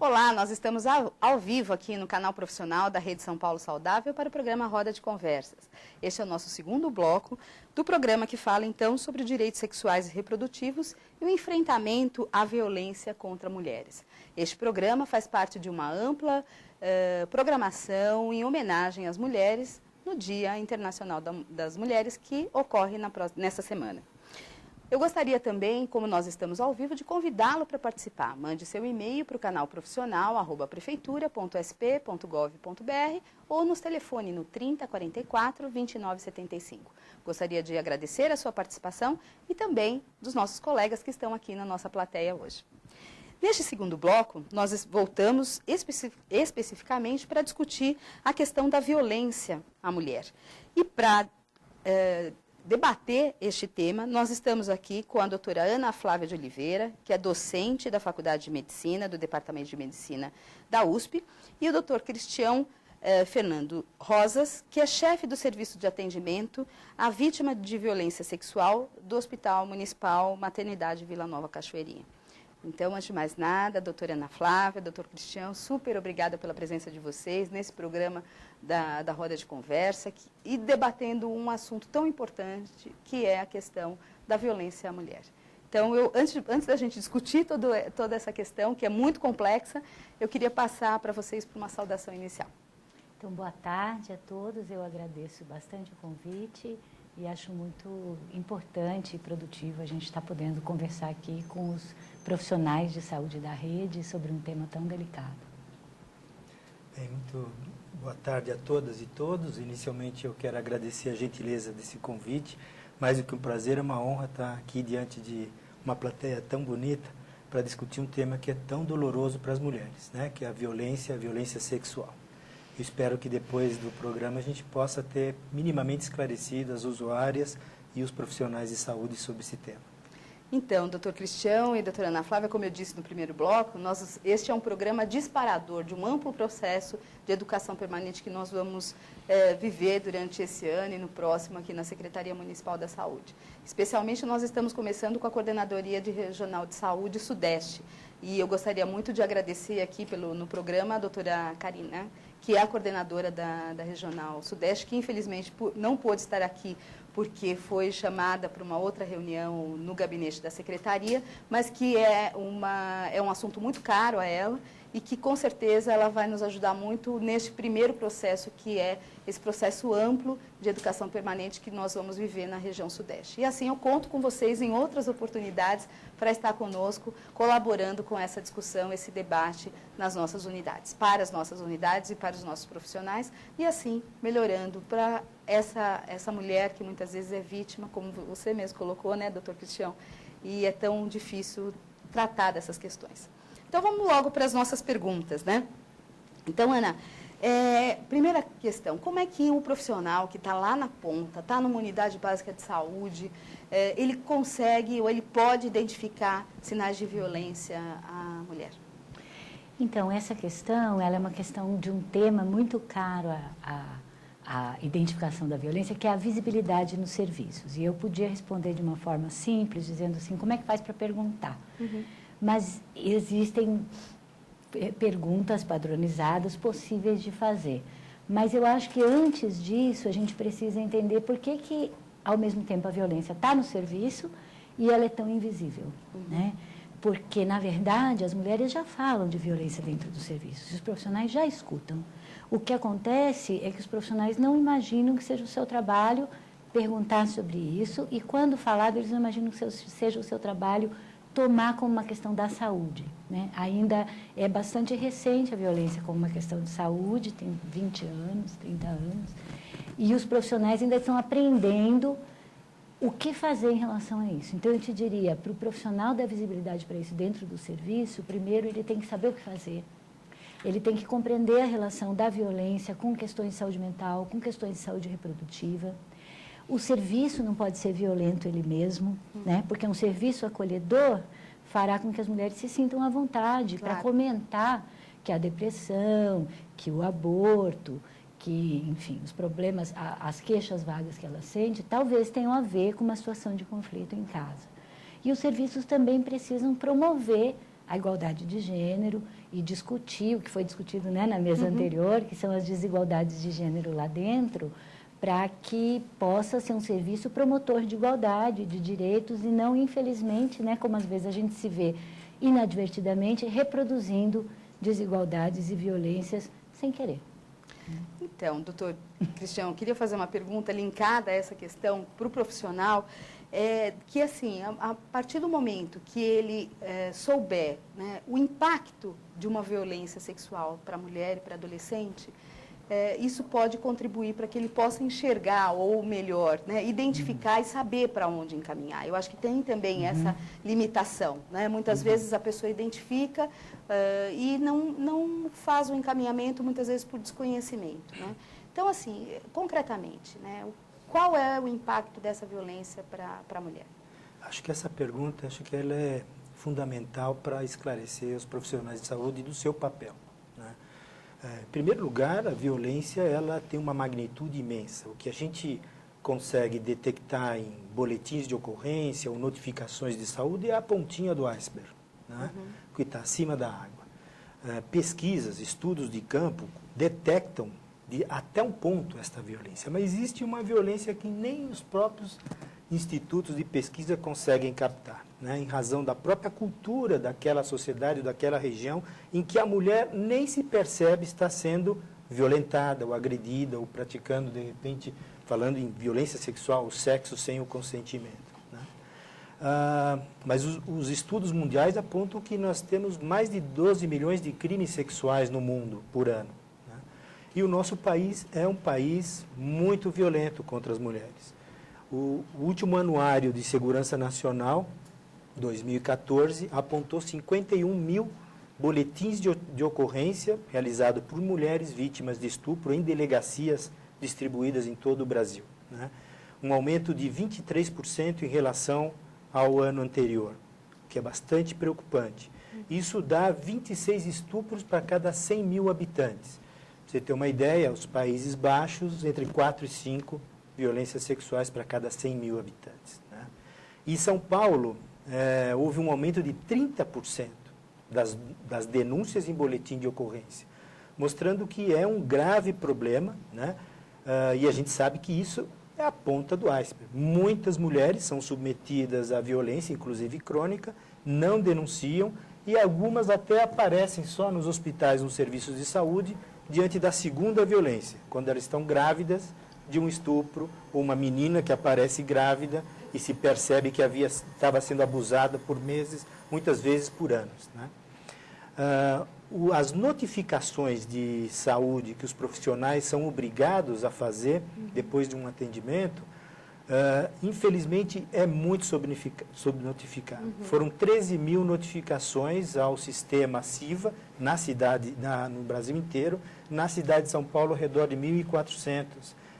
Olá, nós estamos ao vivo aqui no canal profissional da Rede São Paulo Saudável para o programa Roda de Conversas. Este é o nosso segundo bloco do programa que fala então sobre direitos sexuais e reprodutivos e o enfrentamento à violência contra mulheres. Este programa faz parte de uma ampla programação em homenagem às mulheres no Dia Internacional das Mulheres que ocorre nessa semana. Eu gostaria também, como nós estamos ao vivo, de convidá-lo para participar. Mande seu e-mail para o canal profissional @prefeitura.sp.gov.br ou nos telefone no 3044 2975. Gostaria de agradecer a sua participação e também dos nossos colegas que estão aqui na nossa plateia hoje. Neste segundo bloco, nós voltamos especificamente para discutir a questão da violência à mulher. E para debater este tema, nós estamos aqui com a doutora Ana Flávia de Oliveira, que é docente da Faculdade de Medicina, do Departamento de Medicina da USP, e o doutor Cristião Fernando Rosas, que é chefe do Serviço de Atendimento à Vítima de Violência Sexual do Hospital Municipal Maternidade Vila Nova Cachoeirinha. Então, antes de mais nada, doutora Ana Flávia, doutor Cristião, super obrigada pela presença de vocês nesse programa da Roda de Conversa e debatendo um assunto tão importante que é a questão da violência à mulher. Então, antes da gente discutir toda essa questão, que é muito complexa, eu queria passar para vocês por uma saudação inicial. Então, boa tarde a todos, eu agradeço bastante o convite e acho muito importante e produtivo a gente estar podendo conversar aqui com os profissionais de saúde da rede sobre um tema tão delicado. Bem, muito boa tarde a todas e todos. Inicialmente eu quero agradecer a gentileza desse convite. Mais do que um prazer, é uma honra estar aqui diante de uma plateia tão bonita para discutir um tema que é tão doloroso para as mulheres, né? Que é a violência sexual. Eu espero que depois do programa a gente possa ter minimamente esclarecido as usuárias e os profissionais de saúde sobre esse tema. Então, doutor Cristião e doutora Ana Flávia, como eu disse no primeiro bloco, este é um programa disparador de um amplo processo de educação permanente que nós vamos viver durante esse ano e no próximo aqui na Secretaria Municipal da Saúde. Especialmente, nós estamos começando com a Coordenadoria Regional de Saúde Sudeste. E eu gostaria muito de agradecer aqui no programa a doutora Karina, que é a coordenadora da Regional Sudeste, que infelizmente não pôde estar aqui porque foi chamada para uma outra reunião no gabinete da secretaria, mas que é um assunto muito caro a ela e que, com certeza, ela vai nos ajudar muito neste primeiro processo, que é esse processo amplo de educação permanente que nós vamos viver na região Sudeste. E assim, eu conto com vocês em outras oportunidades para estar conosco, colaborando com essa discussão, esse debate nas nossas unidades, para as nossas unidades e para os nossos profissionais, e assim, melhorando para essa mulher que muitas vezes é vítima, como você mesmo colocou, né, doutor Cristião, e é tão difícil tratar dessas questões. Então, vamos logo para as nossas perguntas, né? Então, Ana, primeira questão, como é que o profissional que está lá na ponta, está numa unidade básica de saúde, ele consegue ou ele pode identificar sinais de violência à mulher? Então, essa questão, ela é uma questão de um tema muito caro à identificação da violência, que é a visibilidade nos serviços. E eu podia responder de uma forma simples, dizendo assim, como é que faz para perguntar? Uhum. Mas existem perguntas padronizadas possíveis de fazer. Mas eu acho que antes disso a gente precisa entender por que ao mesmo tempo, a violência está no serviço e ela é tão invisível, né? Porque, na verdade, as mulheres já falam de violência dentro dos serviços, os profissionais já escutam. O que acontece é que os profissionais não imaginam que seja o seu trabalho perguntar sobre isso e, quando falado, eles não imaginam que seja o seu trabalho tomar como uma questão da saúde, né? Ainda é bastante recente a violência como uma questão de saúde, tem 20 anos, 30 anos, e os profissionais ainda estão aprendendo o que fazer em relação a isso. Então, eu te diria, para o profissional dar visibilidade para isso dentro do serviço, primeiro ele tem que saber o que fazer, ele tem que compreender a relação da violência com questões de saúde mental, com questões de saúde reprodutiva. O serviço não pode ser violento ele mesmo, né? Porque um serviço acolhedor fará com que as mulheres se sintam à vontade para comentar que a depressão, que o aborto, que, enfim, os problemas, as queixas vagas que ela sente, talvez tenham a ver com uma situação de conflito em casa. E os serviços também precisam promover a igualdade de gênero e discutir o que foi discutido, né, na mesa anterior, que são as desigualdades de gênero lá dentro, para que possa ser um serviço promotor de igualdade, de direitos, e não, infelizmente, né, como às vezes a gente se vê inadvertidamente, reproduzindo desigualdades e violências sem querer. Então, doutor Cristiano, eu queria fazer uma pergunta linkada a essa questão para o profissional, que assim, a partir do momento que ele souber, né, o impacto de uma violência sexual para a mulher e para adolescente, isso pode contribuir para que ele possa enxergar, ou melhor, né, identificar e saber para onde encaminhar. Eu acho que tem também essa limitação, né? Muitas vezes a pessoa identifica e não faz o encaminhamento, muitas vezes por desconhecimento, né? Então, assim, concretamente, né, qual é o impacto dessa violência para a mulher? Acho que essa pergunta, ela é fundamental para esclarecer os profissionais de saúde do seu papel. Em primeiro lugar, a violência ela tem uma magnitude imensa. O que a gente consegue detectar em boletins de ocorrência ou notificações de saúde é a pontinha do iceberg, né? Que está acima da água. Pesquisas, estudos de campo detectam até um ponto esta violência, mas existe uma violência que nem os próprios institutos de pesquisa conseguem captar, né, em razão da própria cultura daquela sociedade, daquela região, em que a mulher nem se percebe estar sendo violentada ou agredida ou praticando, de repente, falando em violência sexual, o sexo sem o consentimento, né? Mas os estudos mundiais apontam que nós temos mais de 12 milhões de crimes sexuais no mundo por ano, né? E o nosso país é um país muito violento contra as mulheres. O último anuário de Segurança Nacional, 2014, apontou 51 mil boletins de ocorrência realizados por mulheres vítimas de estupro em delegacias distribuídas em todo o Brasil, né? Um aumento de 23% em relação ao ano anterior, o que é bastante preocupante. Isso dá 26 estupros para cada 100 mil habitantes. Para você ter uma ideia, os Países Baixos, entre 4 e 5 violências sexuais para cada 100 mil habitantes, né? Em São Paulo, houve um aumento de 30% das denúncias em boletim de ocorrência, mostrando que é um grave problema, né? E a gente sabe que isso é a ponta do iceberg. Muitas mulheres são submetidas à violência, inclusive crônica, não denunciam, e algumas até aparecem só nos hospitais, nos serviços de saúde, diante da segunda violência, quando elas estão grávidas de um estupro, ou uma menina que aparece grávida e se percebe que estava sendo abusada por meses, muitas vezes por anos, né? As notificações de saúde que os profissionais são obrigados a fazer depois de um atendimento, infelizmente, é muito subnotificado. Foram 13 mil notificações ao sistema CIVA na cidade, no Brasil inteiro. Na cidade de São Paulo, ao redor de 1.400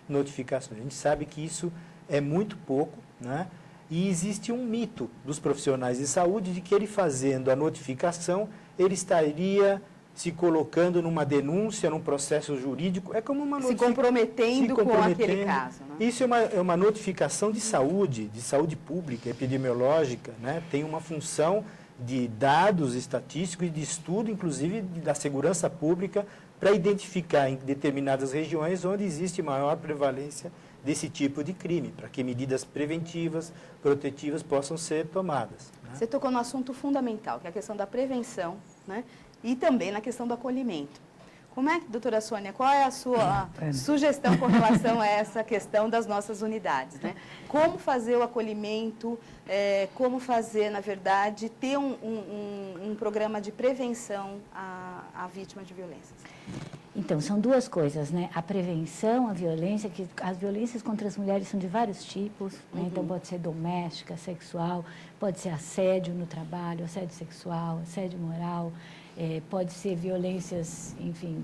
notificações. A gente sabe que isso é muito pouco, né? E existe um mito dos profissionais de saúde de que ele fazendo a notificação, ele estaria se colocando numa denúncia, num processo jurídico. É como uma se comprometendo com aquele caso, né? Isso é uma notificação de saúde pública, epidemiológica, né? Tem uma função de dados estatísticos e de estudo, inclusive da segurança pública, para identificar em determinadas regiões onde existe maior prevalência desse tipo de crime, para que medidas preventivas, protetivas possam ser tomadas, né? Você tocou no assunto fundamental, que é a questão da prevenção, né? E também na questão do acolhimento. Como é, doutora Sônia, qual é a sua sugestão com relação a essa questão das nossas unidades, né? Como fazer o acolhimento, como fazer, na verdade, ter um programa de prevenção à vítima de violências? Então, são duas coisas, né? A prevenção, a violência, que as violências contra as mulheres são de vários tipos, né? Então pode ser doméstica, sexual, pode ser assédio no trabalho, assédio sexual, assédio moral, pode ser violências, enfim,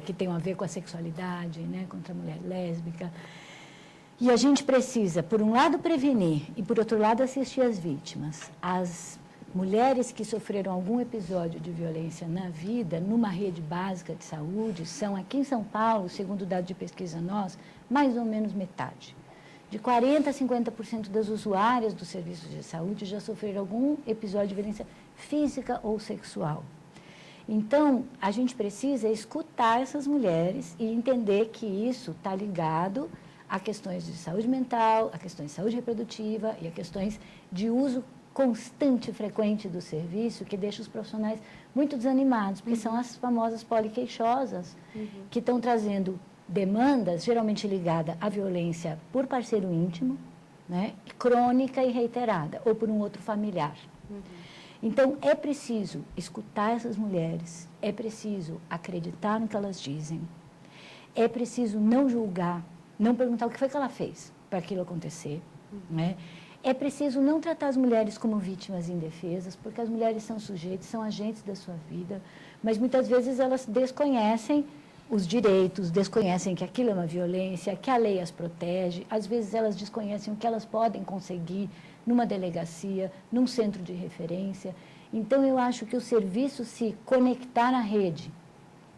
que tenham a ver com a sexualidade, né? Contra a mulher lésbica. E a gente precisa, por um lado, prevenir e, por outro lado, assistir as vítimas. As mulheres que sofreram algum episódio de violência na vida, numa rede básica de saúde, são, aqui em São Paulo, segundo o dado de pesquisa nossa, mais ou menos metade. De 40% a 50% das usuárias dos serviços de saúde já sofreram algum episódio de violência física ou sexual. Então, a gente precisa escutar essas mulheres e entender que isso está ligado a questões de saúde mental, a questões de saúde reprodutiva e a questões de uso constante e frequente do serviço, que deixa os profissionais muito desanimados, porque são as famosas poliqueixosas, que estão trazendo demandas geralmente ligadas à violência por parceiro íntimo, né, crônica e reiterada, ou por um outro familiar. Então, é preciso escutar essas mulheres, é preciso acreditar no que elas dizem, é preciso não julgar, não perguntar o que foi que ela fez para aquilo acontecer, né? É preciso não tratar as mulheres como vítimas indefesas, porque as mulheres são sujeitos, são agentes da sua vida, mas muitas vezes elas desconhecem os direitos, desconhecem que aquilo é uma violência, que a lei as protege, às vezes elas desconhecem o que elas podem conseguir numa delegacia, num centro de referência. Então, eu acho que o serviço se conectar na rede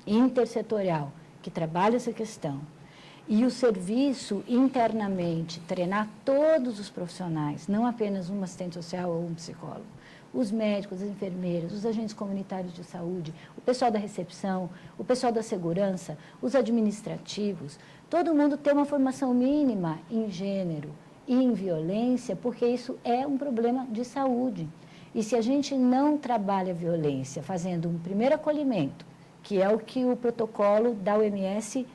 intersetorial, que trabalha essa questão, e o serviço internamente treinar todos os profissionais, não apenas um assistente social ou um psicólogo, os médicos, as enfermeiras, os agentes comunitários de saúde, o pessoal da recepção, o pessoal da segurança, os administrativos, todo mundo ter uma formação mínima em gênero e em violência, porque isso é um problema de saúde. E se a gente não trabalha a violência fazendo um primeiro acolhimento, que é o que o protocolo da OMS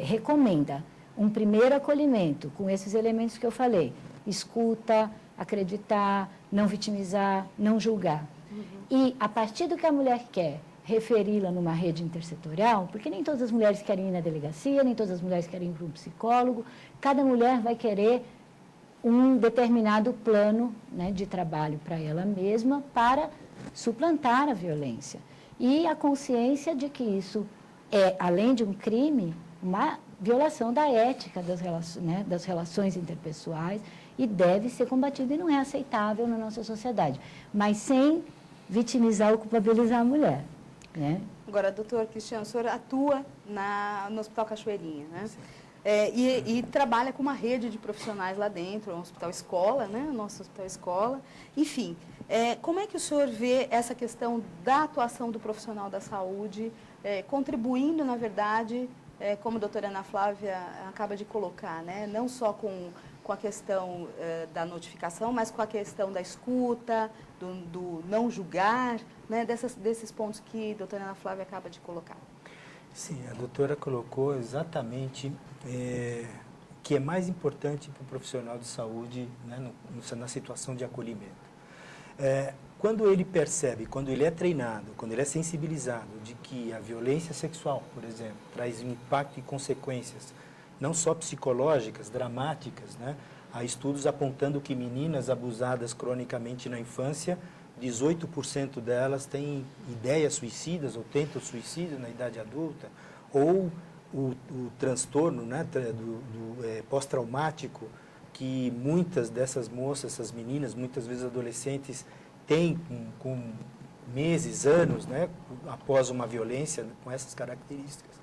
recomenda, um primeiro acolhimento com esses elementos que eu falei, escuta, acreditar, não vitimizar, não julgar. E a partir do que a mulher quer, referi-la numa rede intersetorial, porque nem todas as mulheres querem ir na delegacia, nem todas as mulheres querem ir para um psicólogo, cada mulher vai querer um determinado plano, né, de trabalho para ela mesma, para suplantar a violência. E a consciência de que isso é, além de um crime, uma violação da ética das relações interpessoais e deve ser combatido e não é aceitável na nossa sociedade, mas sem vitimizar ou culpabilizar a mulher, né? Agora, doutor Cristiano, o senhor atua no Hospital Cachoeirinha, né? E trabalha com uma rede de profissionais lá dentro, um hospital-escola, né? Nosso hospital-escola. Enfim, como é que o senhor vê essa questão da atuação do profissional da saúde, contribuindo, na verdade, como a doutora Ana Flávia acaba de colocar, né? Não só com a questão da notificação, mas com a questão da escuta, do não julgar, né? Desses pontos que a doutora Ana Flávia acaba de colocar. Sim, a doutora colocou exatamente o que é mais importante para o profissional de saúde, né, na situação de acolhimento. Quando ele percebe, quando ele é treinado, quando ele é sensibilizado de que a violência sexual, por exemplo, traz um impacto e consequências não só psicológicas, dramáticas, né? Há estudos apontando que meninas abusadas cronicamente na infância, 18% delas têm ideias suicidas ou tentam suicídio na idade adulta, ou o transtorno, né, do pós-traumático, que muitas dessas moças, essas meninas, muitas vezes adolescentes, têm com meses, anos, né, após uma violência com essas características.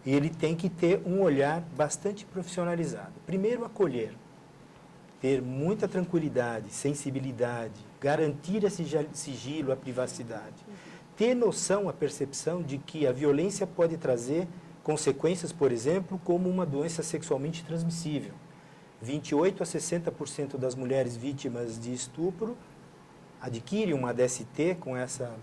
E ele tem que ter um olhar bastante profissionalizado. Primeiro, acolher, ter muita tranquilidade, sensibilidade, garantir esse sigilo, a privacidade. Ter noção, a percepção de que a violência pode trazer consequências, por exemplo, como uma doença sexualmente transmissível. 28% a 60% das mulheres vítimas de estupro adquirem uma DST com essa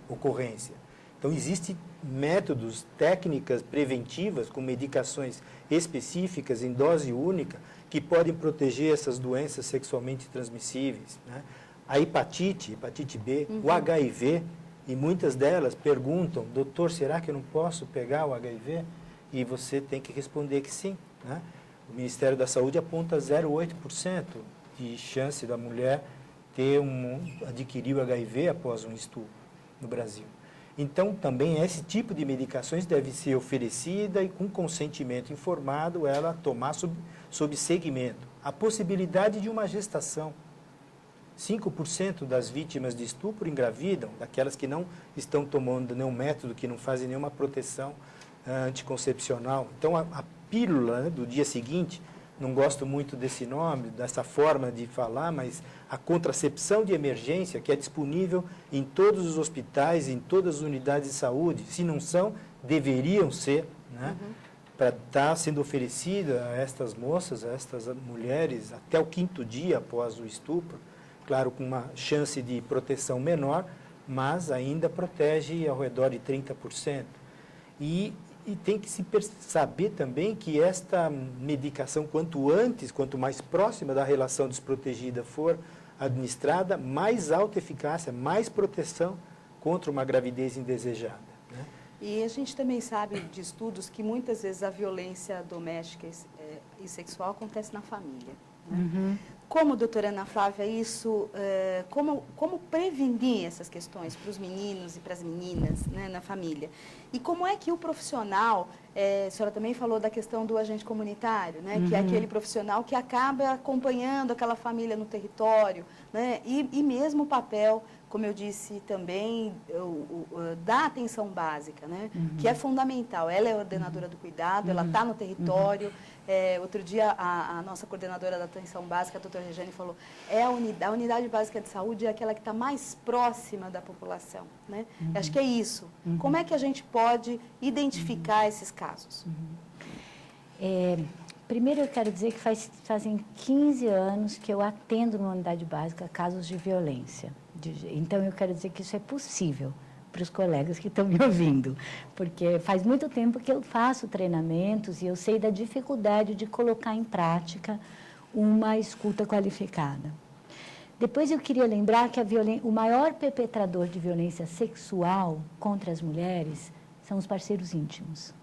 ocorrência. Então, existem métodos, técnicas preventivas com medicações específicas em dose única que podem proteger essas doenças sexualmente transmissíveis, né? A hepatite B, o HIV, e muitas delas perguntam, doutor, será que eu não posso pegar o HIV? E você tem que responder que sim, né? O Ministério da Saúde aponta 0,8% de chance da mulher adquirir o HIV após um estupro no Brasil. Então, também esse tipo de medicações deve ser oferecida e com consentimento informado, ela tomar sob segmento. A possibilidade de uma gestação. 5% das vítimas de estupro engravidam, daquelas que não estão tomando nenhum método, que não fazem nenhuma proteção anticoncepcional. Então, a pílula, né, do dia seguinte não gosto muito desse nome, dessa forma de falar, mas a contracepção de emergência, que é disponível em todos os hospitais, em todas as unidades de saúde, se não são, deveriam ser, né? Para estar sendo oferecida a estas moças, a estas mulheres, até o 5º dia após o estupro, claro, com uma chance de proteção menor, mas ainda protege ao redor de 30%. E tem que se saber também que esta medicação, quanto antes, quanto mais próxima da relação desprotegida for administrada, mais alta eficácia, mais proteção contra uma gravidez indesejada, né? E a gente também sabe de estudos que muitas vezes a violência doméstica e sexual acontece na família, né? Como, doutora Ana Flávia, isso, como prevenir essas questões para os meninos e para as meninas, né, na família? E como é que o profissional, a senhora também falou da questão do agente comunitário, né, que é aquele profissional que acaba acompanhando aquela família no território, né, e mesmo o papel, como eu disse também, da atenção básica, né, que é fundamental. Ela é ordenadora do cuidado, ela está no território. Outro dia, a nossa coordenadora da atenção básica, a doutora Regiane, falou, a unidade básica de saúde é aquela que está mais próxima da população, né? Acho que é isso. Como é que a gente pode identificar esses casos? Primeiro, eu quero dizer que fazem 15 anos que eu atendo numa unidade básica casos de violência. Então, eu quero dizer que isso é possível para os colegas que estão me ouvindo, porque faz muito tempo que eu faço treinamentos e eu sei da dificuldade de colocar em prática uma escuta qualificada. Depois eu queria lembrar que o maior perpetrador de violência sexual contra as mulheres são os parceiros íntimos.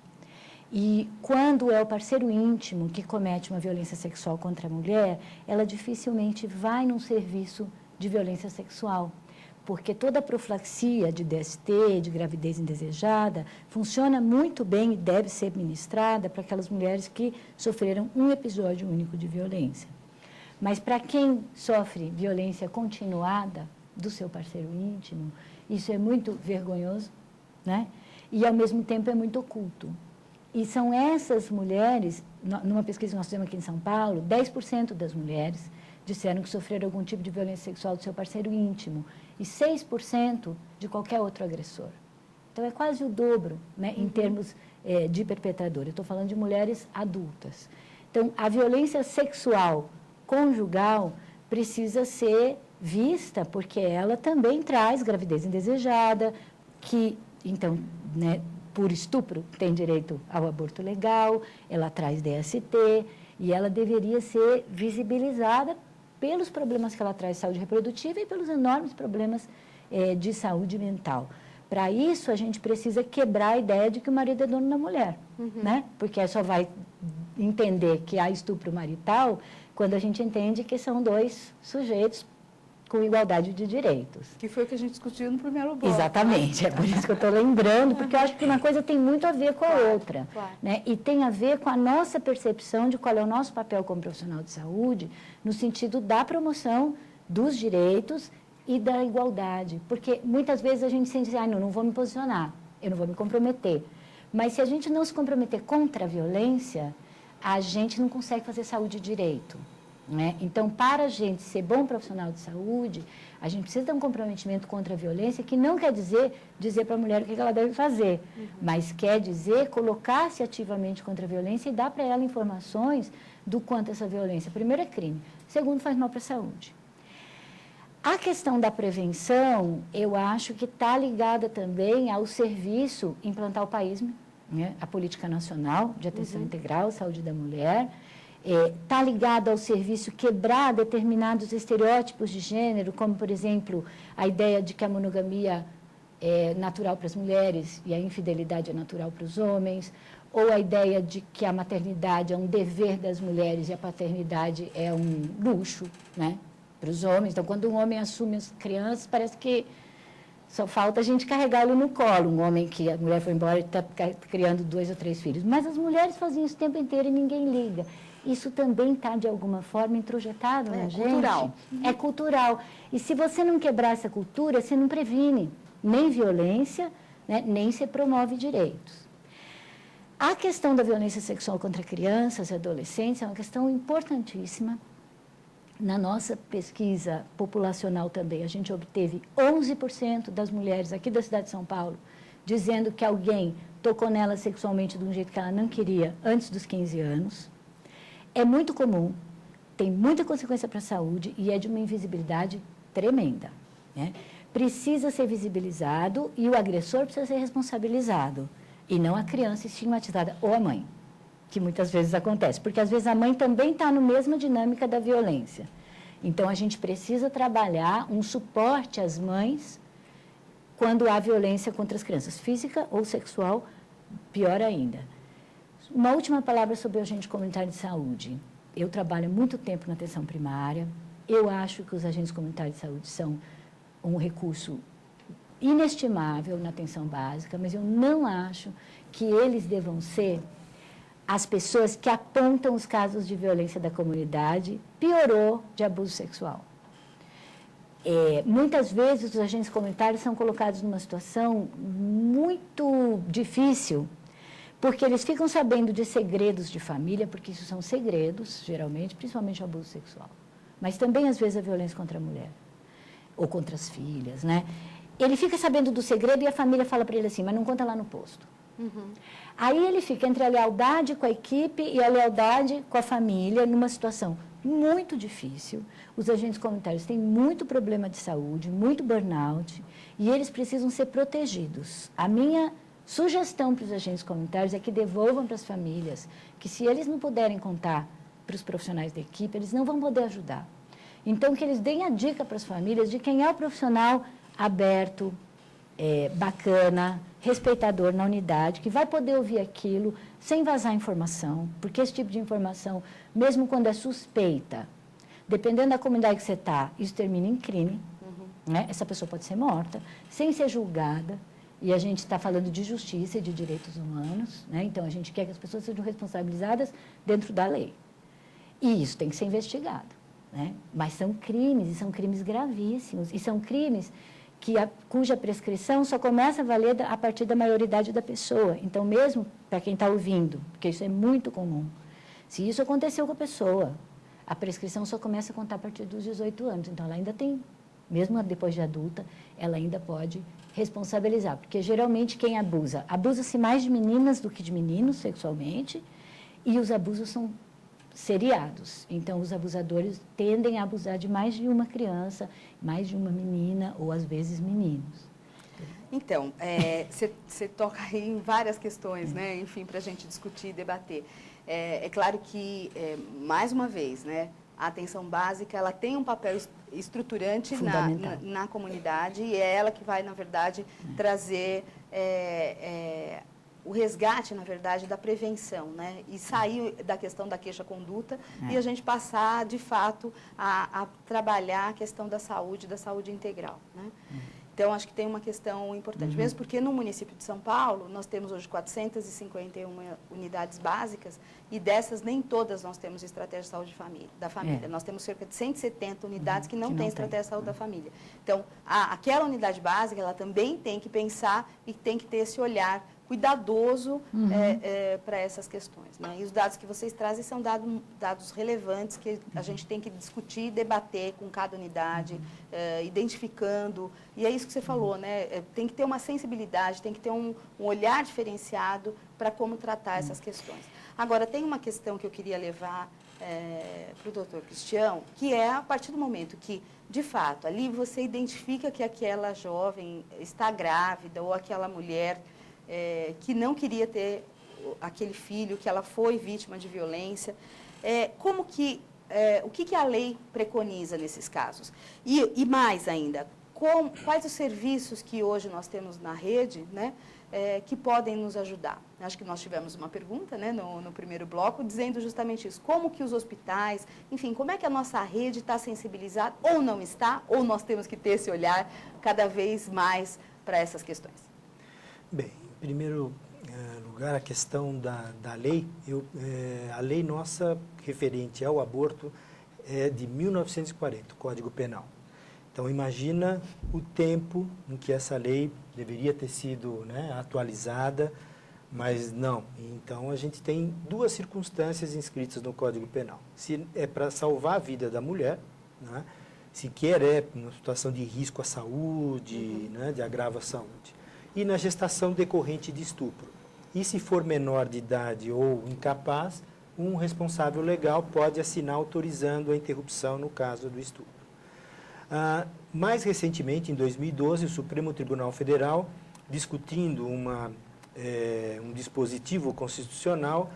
E quando é o parceiro íntimo que comete uma violência sexual contra a mulher, ela dificilmente vai num serviço de violência sexual, porque toda a profilaxia de DST, de gravidez indesejada, funciona muito bem e deve ser ministrada para aquelas mulheres que sofreram um episódio único de violência. Mas para quem sofre violência continuada do seu parceiro íntimo, isso é muito vergonhoso, né? E, ao mesmo tempo, é muito oculto. E são essas mulheres, numa pesquisa que nós fizemos aqui em São Paulo, 10% das mulheres disseram que sofreram algum tipo de violência sexual do seu parceiro íntimo e 6% de qualquer outro agressor. Então, é quase o dobro, né, em termos de perpetrador. Eu estou falando de mulheres adultas. Então, a violência sexual conjugal precisa ser vista, porque ela também traz gravidez indesejada, que, então, né, por estupro, tem direito ao aborto legal, ela traz DST, e ela deveria ser visibilizada pelos problemas que ela traz de saúde reprodutiva e pelos enormes problemas de saúde mental. Para isso, a gente precisa quebrar a ideia de que o marido é dono da mulher, né? Porque só vai entender que há estupro marital quando a gente entende que são dois sujeitos com igualdade de direitos. Que foi o que a gente discutiu no primeiro bloco. Exatamente, é por isso que eu estou lembrando, porque eu acho que uma coisa tem muito a ver com a outra. Né? E tem a ver com a nossa percepção de qual é o nosso papel como profissional de saúde, no sentido da promoção dos direitos e da igualdade. Porque muitas vezes a gente sente assim, não vou me posicionar, eu não vou me comprometer. Mas se a gente não se comprometer contra a violência, a gente não consegue fazer saúde direito. Né? Então, para a gente ser bom profissional de saúde, a gente precisa ter um comprometimento contra a violência, que não quer dizer para a mulher o que ela deve fazer, mas quer dizer colocar-se ativamente contra a violência e dar para ela informações do quanto essa violência, primeiro, é crime, segundo, faz mal para a saúde. A questão da prevenção, eu acho que está ligada também ao serviço implantar o PAISME, né? A Política Nacional de Atenção Integral à Saúde da Mulher, está ligado ao serviço quebrar determinados estereótipos de gênero, como, por exemplo, a ideia de que a monogamia é natural para as mulheres e a infidelidade é natural para os homens, ou a ideia de que a maternidade é um dever das mulheres e a paternidade é um luxo, né, para os homens. Então, quando um homem assume as crianças, parece que só falta a gente carregá-lo no colo, um homem que a mulher foi embora e está criando 2 ou 3 filhos. Mas as mulheres fazem isso o tempo inteiro e ninguém liga. Isso também está, de alguma forma, introjetado na gente. É cultural. É cultural. E se você não quebrar essa cultura, você não previne nem violência, né, nem se promove direitos. A questão da violência sexual contra crianças e adolescentes é uma questão importantíssima. Na nossa pesquisa populacional também, a gente obteve 11% das mulheres aqui da cidade de São Paulo dizendo que alguém tocou nela sexualmente de um jeito que ela não queria antes dos 15 anos. É muito comum, tem muita consequência para a saúde e é de uma invisibilidade tremenda, né? Precisa ser visibilizado e o agressor precisa ser responsabilizado, e não a criança estigmatizada ou a mãe, que muitas vezes acontece, porque às vezes a mãe também está na mesma dinâmica da violência. Então, a gente precisa trabalhar um suporte às mães quando há violência contra as crianças, física ou sexual, pior ainda. Uma última palavra sobre o agente comunitário de saúde. Eu trabalho há muito tempo na atenção primária, eu acho que os agentes comunitários de saúde são um recurso inestimável na atenção básica, mas eu não acho que eles devam ser as pessoas que apontam os casos de violência da comunidade, piorou de abuso sexual. Muitas vezes os agentes comunitários são colocados numa situação muito difícil, porque eles ficam sabendo de segredos de família, porque isso são segredos, geralmente, principalmente o abuso sexual, mas também, às vezes, a violência contra a mulher, ou contra as filhas, né? Ele fica sabendo do segredo e a família fala para ele assim, mas não conta lá no posto. Uhum. Aí ele fica entre a lealdade com a equipe e a lealdade com a família, numa situação muito difícil. Os agentes comunitários têm muito problema de saúde, muito burnout, e eles precisam ser protegidos. A minha sugestão para os agentes comunitários é que devolvam para as famílias, que se eles não puderem contar para os profissionais da equipe, eles não vão poder ajudar. Então, que eles deem a dica para as famílias de quem é o profissional aberto, bacana, respeitador na unidade, que vai poder ouvir aquilo sem vazar informação, porque esse tipo de informação, mesmo quando é suspeita, dependendo da comunidade que você está, isso termina em crime, né? Essa pessoa pode ser morta, sem ser julgada, e a gente está falando de justiça e de direitos humanos, né? Então a gente quer que as pessoas sejam responsabilizadas dentro da lei. E isso tem que ser investigado, né? Mas são crimes, e são crimes gravíssimos, e são crimes cuja prescrição só começa a valer a partir da maioridade da pessoa. Então, mesmo para quem está ouvindo, porque isso é muito comum, se isso aconteceu com a pessoa, a prescrição só começa a contar a partir dos 18 anos. Então, ela ainda tem, mesmo depois de adulta, ela ainda pode responsabilizar. Porque, geralmente, quem abusa-se mais de meninas do que de meninos sexualmente, e os abusos são seriados. Então, os abusadores tendem a abusar de mais de uma criança, mais de uma menina ou, às vezes, meninos. Então, você toca aí em várias questões, né? Enfim, para a gente discutir e debater. É claro que, mais uma vez, né, a atenção básica ela tem um papel estruturante na comunidade e é ela que vai, na verdade, trazer o resgate, na verdade, da prevenção, né? E sair da questão da queixa-conduta e a gente passar, de fato, a trabalhar a questão da saúde integral, né? Então, acho que tem uma questão importante, mesmo porque no município de São Paulo, nós temos hoje 451 unidades básicas e dessas nem todas nós temos estratégia de saúde da família. Nós temos cerca de 170 unidades que não têm estratégia de saúde da família. Então, aquela unidade básica, ela também tem que pensar e tem que ter esse olhar cuidadoso para essas questões, né? E os dados que vocês trazem são dados relevantes que a gente tem que discutir e debater com cada unidade, identificando. E é isso que você falou, né? Tem que ter uma sensibilidade, tem que ter um olhar diferenciado para como tratar essas questões. Agora, tem uma questão que eu queria levar para o doutor Cristião, que é a partir do momento que, de fato, ali você identifica que aquela jovem está grávida ou aquela mulher que não queria ter aquele filho, que ela foi vítima de violência. O que a lei preconiza nesses casos? E mais ainda, quais os serviços que hoje nós temos na rede, né, que podem nos ajudar? Acho que nós tivemos uma pergunta, né, no primeiro bloco, dizendo justamente isso. Como que os hospitais, enfim, como é que a nossa rede está sensibilizada, ou não está, ou nós temos que ter esse olhar cada vez mais para essas questões? Bem, em primeiro lugar, a questão da lei, a lei nossa referente ao aborto é de 1940, o Código Penal. Então, imagina o tempo em que essa lei deveria ter sido, né, atualizada Mas não. Então, a gente tem duas circunstâncias inscritas no Código Penal. Se é para salvar a vida da mulher, né? Sequer é uma situação de risco à saúde, né? De agravo à saúde. E na gestação decorrente de estupro. E se for menor de idade ou incapaz, um responsável legal pode assinar autorizando a interrupção no caso do estupro. Mais recentemente, em 2012, o Supremo Tribunal Federal, discutindo um dispositivo constitucional,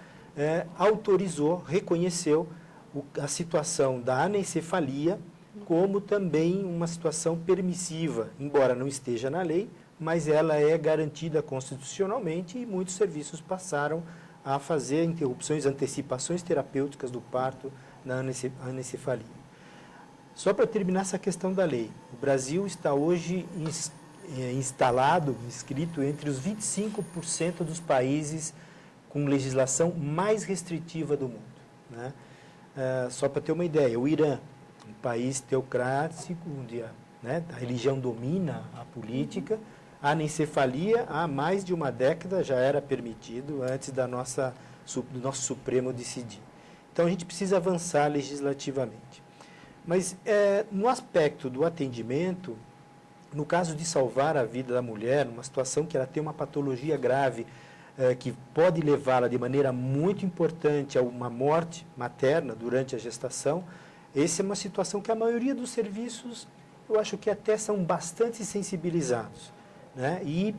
autorizou, reconheceu a situação da anencefalia como também uma situação permissiva, embora não esteja na lei, mas ela é garantida constitucionalmente e muitos serviços passaram a fazer interrupções, antecipações terapêuticas do parto na anencefalia. Só para terminar essa questão da lei, o Brasil está hoje inscrito entre os 25% dos países com legislação mais restritiva do mundo, né? Só para ter uma ideia, o Irã, um país teocrático, onde a religião domina a política, a anencefalia há mais de uma década já era permitido antes do nosso Supremo decidir. Então a gente precisa avançar legislativamente. Mas no aspecto do atendimento, no caso de salvar a vida da mulher, numa situação que ela tem uma patologia grave, que pode levá-la de maneira muito importante a uma morte materna durante a gestação, essa é uma situação que a maioria dos serviços, eu acho que até são bastante sensibilizados, né? E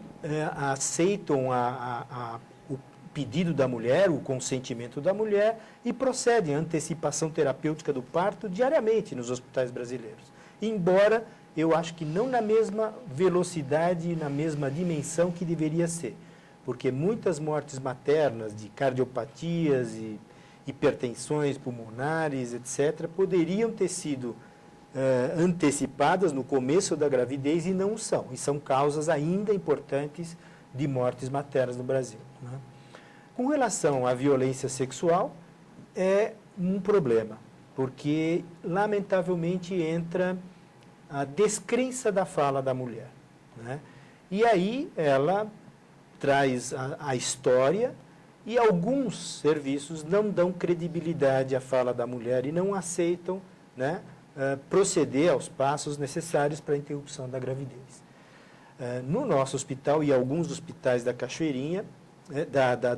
aceitam o pedido da mulher, o consentimento da mulher e procedem à antecipação terapêutica do parto diariamente nos hospitais brasileiros. Embora eu acho que não na mesma velocidade e na mesma dimensão que deveria ser, porque muitas mortes maternas de cardiopatias e hipertensões pulmonares, etc., poderiam ter sido antecipadas no começo da gravidez e não são. E são causas ainda importantes de mortes maternas no Brasil, né? Com relação à violência sexual, é um problema, porque, lamentavelmente, entra a descrença da fala da mulher, né? E aí ela traz a história e alguns serviços não dão credibilidade à fala da mulher e não aceitam, né, proceder aos passos necessários para a interrupção da gravidez. No nosso hospital e alguns hospitais da Cachoeirinha,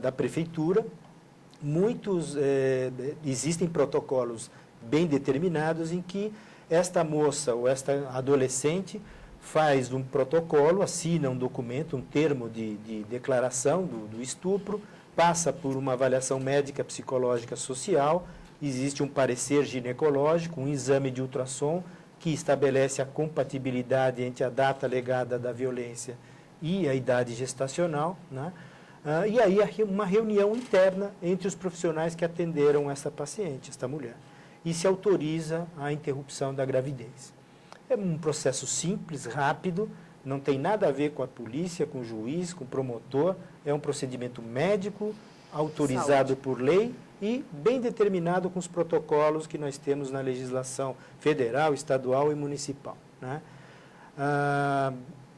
da prefeitura, existem protocolos bem determinados em que esta moça ou esta adolescente faz um protocolo, assina um documento, um termo de declaração do estupro, passa por uma avaliação médica, psicológica, social, existe um parecer ginecológico, um exame de ultrassom que estabelece a compatibilidade entre a data alegada da violência e a idade gestacional, né? E aí uma reunião interna entre os profissionais que atenderam essa paciente, esta mulher, e se autoriza a interrupção da gravidez. É um processo simples, rápido, não tem nada a ver com a polícia, com o juiz, com o promotor, é um procedimento médico, autorizado por lei e bem determinado com os protocolos que nós temos na legislação federal, estadual e municipal, né?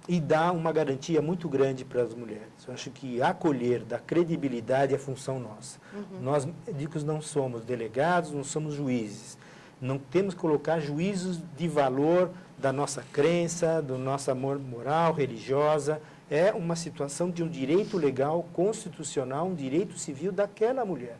E dá uma garantia muito grande para as mulheres. Eu acho que acolher, dar credibilidade é função nossa. Nós, médicos, não somos delegados, não somos juízes. Não temos que colocar juízos de valor da nossa crença, do nosso amor moral, religiosa. É uma situação de um direito legal, constitucional, um direito civil daquela mulher.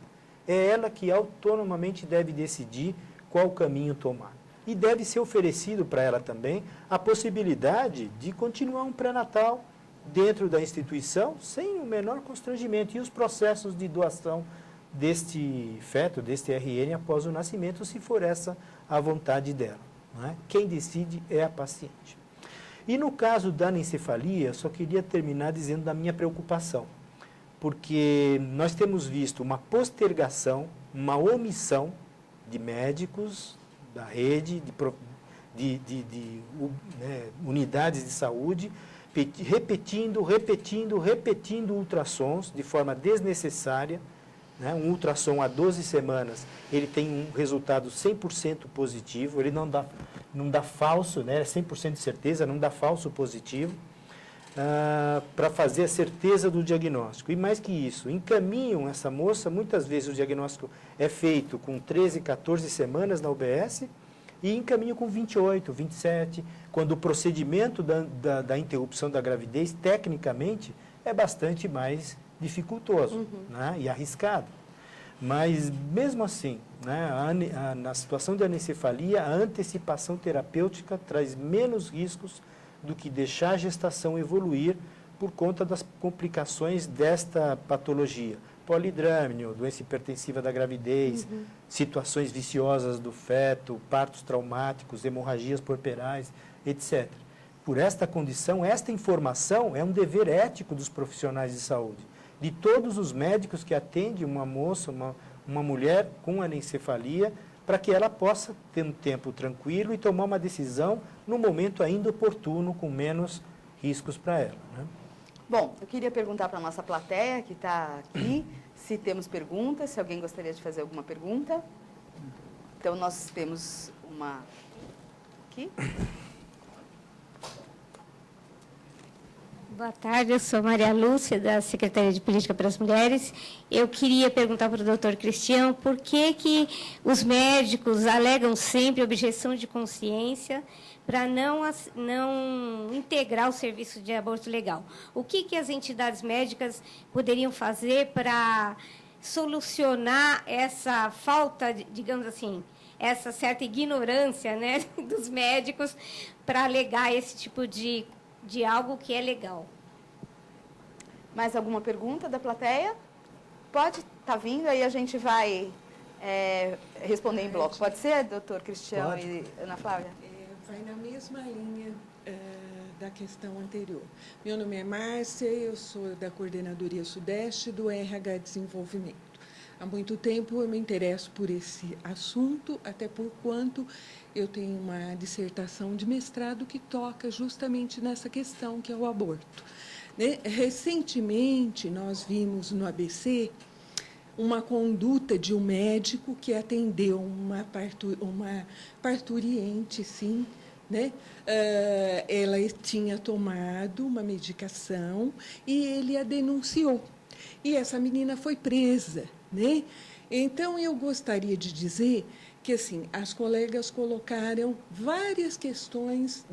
É ela que autonomamente deve decidir qual caminho tomar. E deve ser oferecido para ela também a possibilidade de continuar um pré-natal dentro da instituição sem o menor constrangimento. E os processos de doação deste feto, deste RN, após o nascimento, se for essa a vontade dela, não é? Quem decide é a paciente. E no caso da anencefalia, só queria terminar dizendo da minha preocupação, porque nós temos visto uma postergação, uma omissão de médicos da rede, unidades de saúde, repetindo ultrassons de forma desnecessária, né? Um ultrassom a 12 semanas, ele tem um resultado 100% positivo, ele não dá falso, né? 100% de certeza, não dá falso positivo. para fazer a certeza do diagnóstico. E mais que isso, encaminham essa moça, muitas vezes o diagnóstico é feito com 13, 14 semanas na UBS e encaminham com 28, 27, quando o procedimento da interrupção da gravidez, tecnicamente, é bastante mais dificultoso, né, e arriscado. Mas, mesmo assim, né, na situação de anencefalia, a antecipação terapêutica traz menos riscos do que deixar a gestação evoluir por conta das complicações desta patologia. Polidrâmino, doença hipertensiva da gravidez, situações viciosas do feto, partos traumáticos, hemorragias puerperais, etc. Por esta condição, esta informação é um dever ético dos profissionais de saúde, de todos os médicos que atendem uma moça, uma mulher com anencefalia, para que ela possa ter um tempo tranquilo e tomar uma decisão no momento ainda oportuno, com menos riscos para ela, né? Bom, eu queria perguntar para a nossa plateia que está aqui, se temos perguntas, se alguém gostaria de fazer alguma pergunta. Então, nós temos uma aqui. Boa tarde, eu sou Maria Lúcia, da Secretaria de Política para as Mulheres. Eu queria perguntar para o doutor Cristiano por que os médicos alegam sempre objeção de consciência para não integrar o serviço de aborto legal. O que as entidades médicas poderiam fazer para solucionar essa falta, digamos assim, essa certa ignorância, né, dos médicos para alegar esse tipo de algo que é legal? Mais alguma pergunta da plateia? Pode estar vindo, aí a gente vai responder em bloco. Pode ser, doutor Cristiano e Ana Flávia? Vai na mesma linha da questão anterior. Meu nome é Márcia, eu sou da Coordenadoria Sudeste do RH Desenvolvimento. Há muito tempo eu me interesso por esse assunto, até por quanto eu tenho uma dissertação de mestrado que toca justamente nessa questão, que é o aborto. Né? Recentemente, nós vimos no ABC uma conduta de um médico que atendeu uma parturiente, sim, né? Ela tinha tomado uma medicação e ele a denunciou. E essa menina foi presa, né? Então, eu gostaria de dizer que, assim, as colegas colocaram várias questões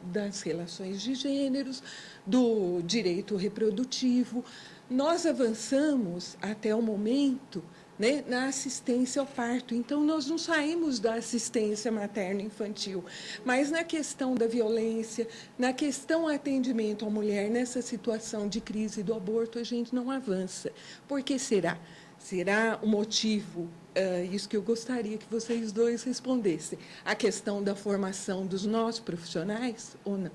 das relações de gêneros, do direito reprodutivo. Nós avançamos até o momento, né, na assistência ao parto. Então, nós não saímos da assistência materno-infantil, mas na questão da violência, na questão atendimento à mulher, nessa situação de crise do aborto, a gente não avança. Por que será? Será o motivo, isso que eu gostaria que vocês dois respondessem, a questão da formação dos nossos profissionais ou não?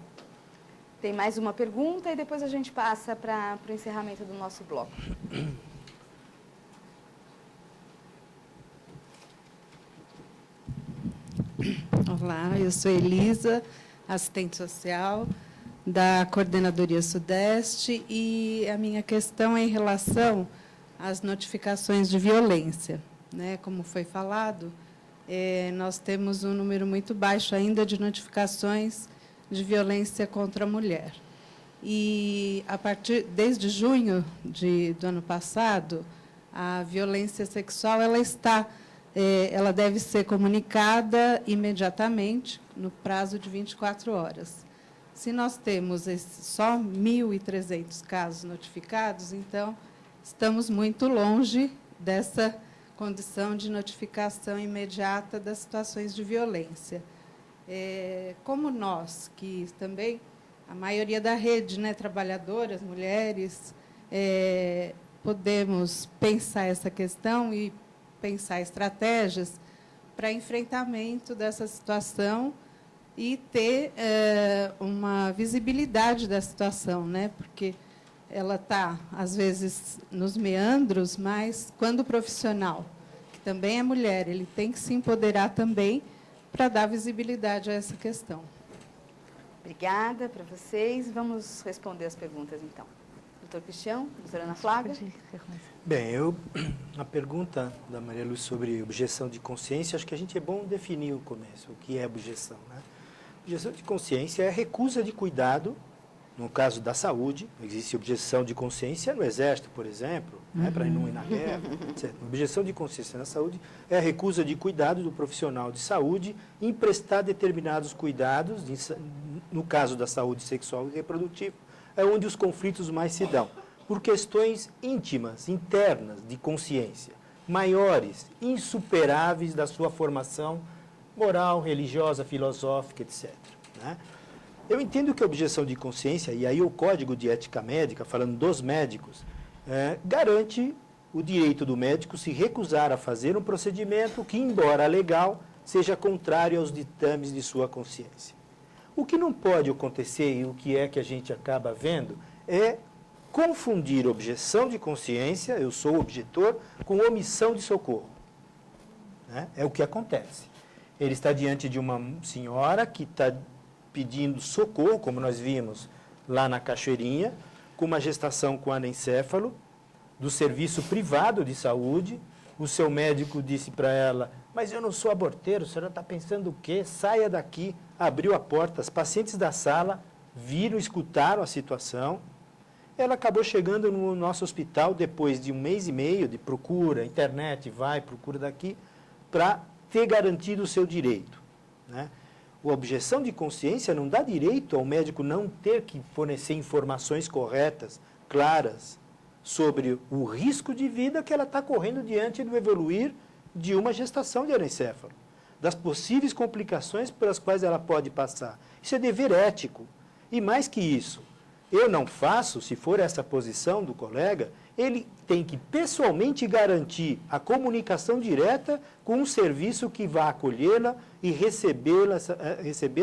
Tem mais uma pergunta e depois a gente passa para o encerramento do nosso bloco. Olá, eu sou Elisa, assistente social da Coordenadoria Sudeste, e a minha questão é em relação às notificações de violência, né? Como foi falado, nós temos um número muito baixo ainda de notificações de violência contra a mulher. E, desde junho do ano passado, a violência sexual ela deve ser comunicada imediatamente, no prazo de 24 horas. Se nós temos só 1.300 casos notificados, então, estamos muito longe dessa condição de notificação imediata das situações de violência. Como nós, que também, a maioria da rede, né, trabalhadoras, mulheres, podemos pensar essa questão e pensar estratégias para enfrentamento dessa situação e ter uma visibilidade da situação, né? Porque ela está, às vezes, nos meandros, mas quando o profissional, que também é mulher, ele tem que se empoderar também para dar visibilidade a essa questão. Obrigada para vocês. Vamos responder as perguntas, então. Doutor Cristiano, doutora Ana Flávia. Bem, a pergunta da Maria Lúcia sobre objeção de consciência, acho que a gente é bom definir o começo, o que é objeção, né? Objeção de consciência é a recusa de cuidado No caso da saúde, existe objeção de consciência no Exército, por exemplo, né, para não ir na guerra, etc. Objeção de consciência na saúde é a recusa de cuidado do profissional de saúde em prestar determinados cuidados, no caso da saúde sexual e reprodutiva, é onde os conflitos mais se dão, por questões íntimas, internas, de consciência, maiores, insuperáveis da sua formação moral, religiosa, filosófica, etc. Né? Eu entendo que a objeção de consciência, e aí o Código de Ética Médica, falando dos médicos, garante o direito do médico se recusar a fazer um procedimento que, embora legal, seja contrário aos ditames de sua consciência. O que não pode acontecer, e o que é que a gente acaba vendo, é confundir objeção de consciência, eu sou objetor, com omissão de socorro. Né? É o que acontece. Ele está diante de uma senhora que está pedindo socorro, como nós vimos lá na Cachoeirinha, com uma gestação com anencéfalo, do serviço privado de saúde. O seu médico disse para ela, mas eu não sou aborteiro, a senhora está pensando o quê? Saia daqui. Abriu a porta, as pacientes da sala viram, escutaram a situação. Ela acabou chegando no nosso hospital depois de 1 mês e meio de procura, internet, procura daqui, para ter garantido o seu direito. Né? A objeção de consciência não dá direito ao médico não ter que fornecer informações corretas, claras, sobre o risco de vida que ela está correndo diante do evoluir de uma gestação de anencéfalo, das possíveis complicações pelas quais ela pode passar. Isso é dever ético. E mais que isso, eu não faço, se for essa posição do colega, ele tem que pessoalmente garantir a comunicação direta com um serviço que vá acolhê-la e receber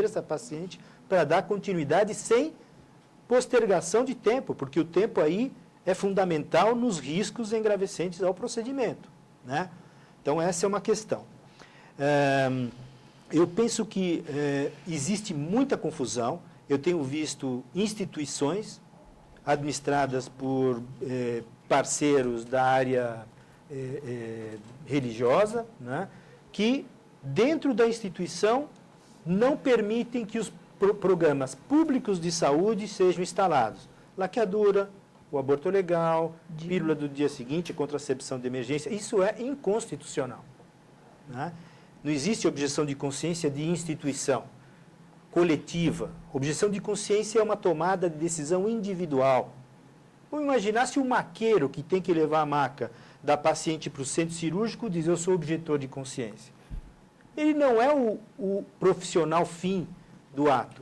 essa paciente para dar continuidade sem postergação de tempo, porque o tempo aí é fundamental nos riscos engravescentes ao procedimento. Né? Então, essa é uma questão. Eu penso que existe muita confusão. Eu tenho visto instituições administradas por parceiros da área religiosa, né, que, dentro da instituição, não permitem que os programas públicos de saúde sejam instalados. Laqueadura, o aborto legal, pílula do dia seguinte, contracepção de emergência, isso é inconstitucional. Né? Não existe objeção de consciência de instituição coletiva. Objeção de consciência é uma tomada de decisão individual. Vamos imaginar se o maqueiro que tem que levar a maca da paciente para o centro cirúrgico diz, eu sou objetor de consciência. Ele não é o profissional fim do ato.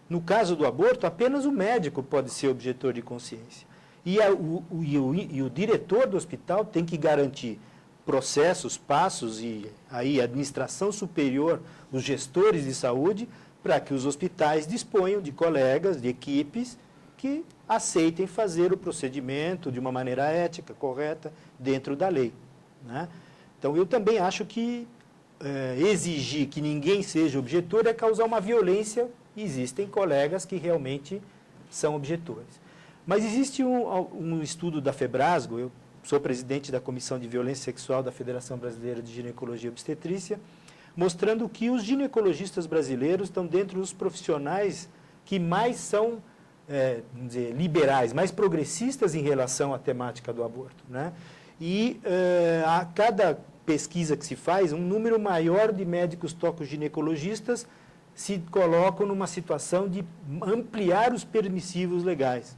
No caso do aborto, apenas o médico pode ser objetor de consciência. E o diretor do hospital tem que garantir processos, passos e aí a administração superior, os gestores de saúde, para que os hospitais disponham de colegas, de equipes que aceitem fazer o procedimento de uma maneira ética, correta, dentro da lei. Né? Então, eu também acho que exigir que ninguém seja objetor é causar uma violência. Existem colegas que realmente são objetores. Mas existe um estudo da Febrasgo, eu sou presidente da Comissão de Violência Sexual da Federação Brasileira de Ginecologia e Obstetrícia, mostrando que os ginecologistas brasileiros estão dentro dos profissionais que mais são, vamos dizer, liberais, mais progressistas em relação à temática do aborto. Né? E a cada pesquisa que se faz, um número maior de médicos tocoginecologistas se colocam numa situação de ampliar os permissivos legais.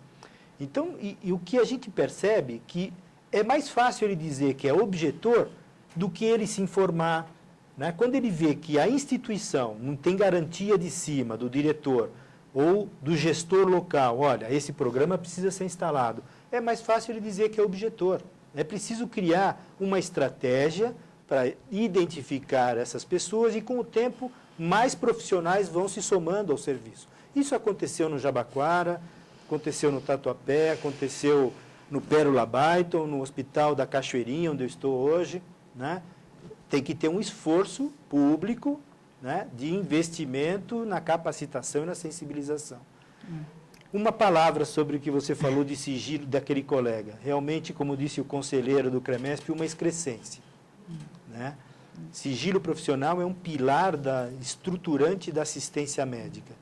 Então, e o que a gente percebe que é mais fácil ele dizer que é objetor do que ele se informar. Né? Quando ele vê que a instituição não tem garantia de cima do diretor ou do gestor local, olha, esse programa precisa ser instalado, é mais fácil ele dizer que é objetor. É preciso criar uma estratégia para identificar essas pessoas e, com o tempo, mais profissionais vão se somando ao serviço. Isso aconteceu no Jabaquara, aconteceu no Tatuapé, aconteceu no Pérola Baiton, no Hospital da Cachoeirinha, onde eu estou hoje. Né? Tem que ter um esforço público, né, de investimento na capacitação e na sensibilização. Uma palavra sobre o que você falou de sigilo daquele colega. Realmente, como disse o conselheiro do CREMESP, uma excrescência. Né? Sigilo profissional é um pilar estruturante da assistência médica.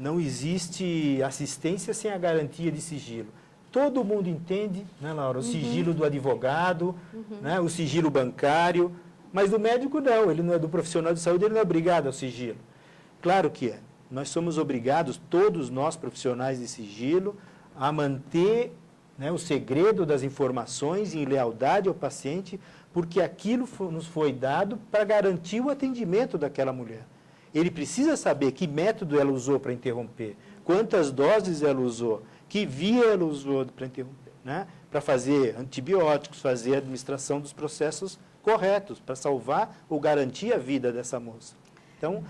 não existe assistência sem a garantia de sigilo. Todo mundo entende, né, Laura, o sigilo do advogado, né, o sigilo bancário, mas do médico não, ele não é do profissional de saúde, ele não é obrigado ao sigilo. Claro que é. Nós somos obrigados, todos nós profissionais de sigilo, a manter, né, o segredo das informações em lealdade ao paciente, porque aquilo nos foi dado para garantir o atendimento daquela mulher. Ele precisa saber que método ela usou para interromper, quantas doses ela usou, que via ela usou para interromper, né? Para fazer antibióticos, fazer a administração dos processos corretos, para salvar ou garantir a vida dessa moça. Então,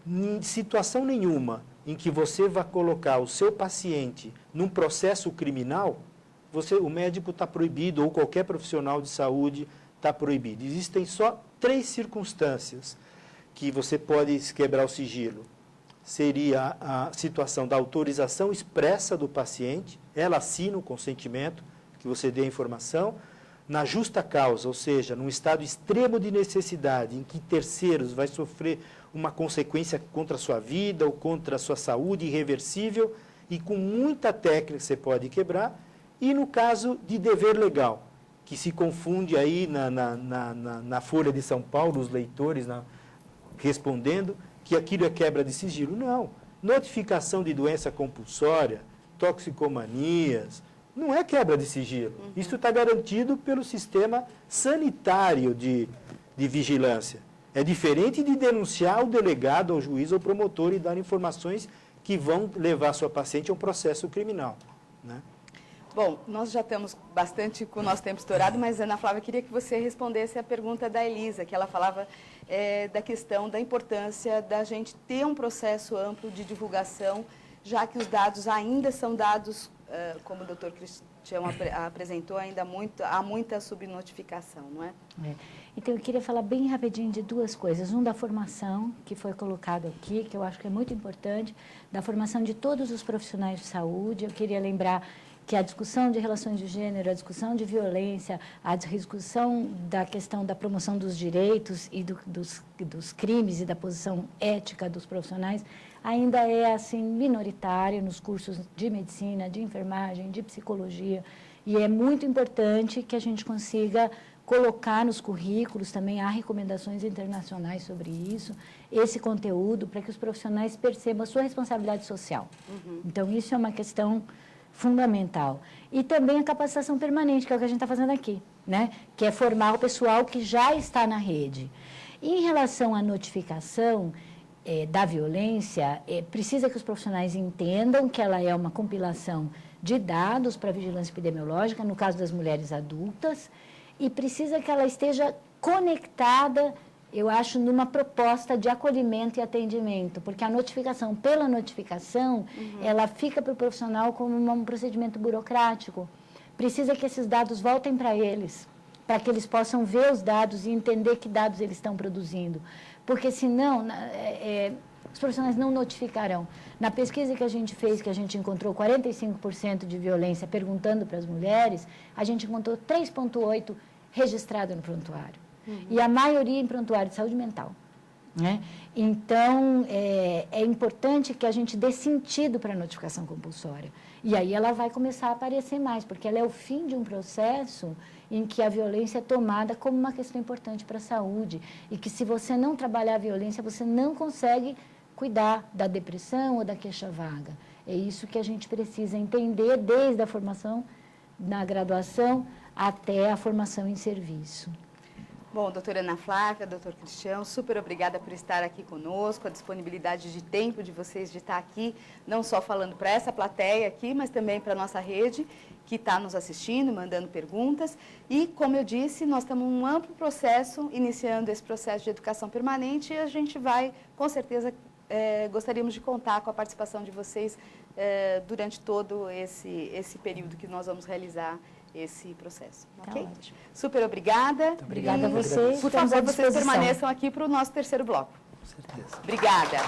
em situação nenhuma em que você vai colocar o seu paciente num processo criminal, o médico está proibido, ou qualquer profissional de saúde está proibido. Existem só 3 circunstâncias que você pode quebrar o sigilo. Seria a situação da autorização expressa do paciente, ela assina o consentimento, que você dê a informação, na justa causa, ou seja, num estado extremo de necessidade, em que terceiros vai sofrer uma consequência contra a sua vida ou contra a sua saúde irreversível, e com muita técnica você pode quebrar, e no caso de dever legal, que se confunde aí na Folha de São Paulo, os leitores respondendo que aquilo é quebra de sigilo. Não. Notificação de doença compulsória, toxicomanias, não é quebra de sigilo. Isso está garantido pelo sistema sanitário de vigilância. É diferente de denunciar o delegado, ao juiz ou promotor e dar informações que vão levar a sua paciente a um processo criminal, né? Bom, nós já estamos bastante com o nosso tempo estourado, mas, Ana Flávia, queria que você respondesse a pergunta da Elisa, que ela falava da questão da importância da gente ter um processo amplo de divulgação, já que os dados ainda são dados, como o doutor Cristiano apresentou, há muita subnotificação, não é? Então, eu queria falar bem rapidinho de 2 coisas. Um, da formação, que foi colocado aqui, que eu acho que é muito importante, da formação de todos os profissionais de saúde. Eu queria lembrar que a discussão de relações de gênero, a discussão de violência, a discussão da questão da promoção dos direitos e dos crimes e da posição ética dos profissionais ainda é, assim, minoritária nos cursos de medicina, de enfermagem, de psicologia, e é muito importante que a gente consiga colocar nos currículos, também há recomendações internacionais sobre isso, esse conteúdo, para que os profissionais percebam a sua responsabilidade social. Então, isso é uma questão fundamental. E também a capacitação permanente, que é o que a gente está fazendo aqui, né? Que é formar o pessoal que já está na rede. Em relação à notificação da violência, precisa que os profissionais entendam que ela é uma compilação de dados para vigilância epidemiológica, no caso das mulheres adultas, e precisa que ela esteja conectada, eu acho, numa proposta de acolhimento e atendimento, porque a notificação pela notificação, ela fica para o profissional como um procedimento burocrático. Precisa que esses dados voltem para eles, para que eles possam ver os dados e entender que dados eles estão produzindo. Porque, senão, os profissionais não notificarão. Na pesquisa que a gente fez, que a gente encontrou 45% de violência perguntando para as mulheres, a gente encontrou 3,8% registrado no prontuário. E a maioria em prontuário de saúde mental, né? Então, é importante que a gente dê sentido para a notificação compulsória. E aí ela vai começar a aparecer mais, porque ela é o fim de um processo em que a violência é tomada como uma questão importante para a saúde. E que, se você não trabalhar a violência, você não consegue cuidar da depressão ou da queixa vaga. É isso que a gente precisa entender desde a formação na graduação até a formação em serviço. Bom, doutora Ana Flávia, doutor Cristiano, super obrigada por estar aqui conosco, a disponibilidade de tempo de vocês de estar aqui, não só falando para essa plateia aqui, mas também para a nossa rede, que está nos assistindo, mandando perguntas. E, como eu disse, nós estamos num amplo processo, iniciando esse processo de educação permanente, e a gente vai, com certeza, gostaríamos de contar com a participação de vocês durante todo esse período que nós vamos realizar esse processo. Tá, ok? ótimo. Super obrigada. Obrigada a vocês. Por Estamos à favor, vocês disposição. permaneçam aqui para o nosso terceiro bloco. Com certeza. Obrigada.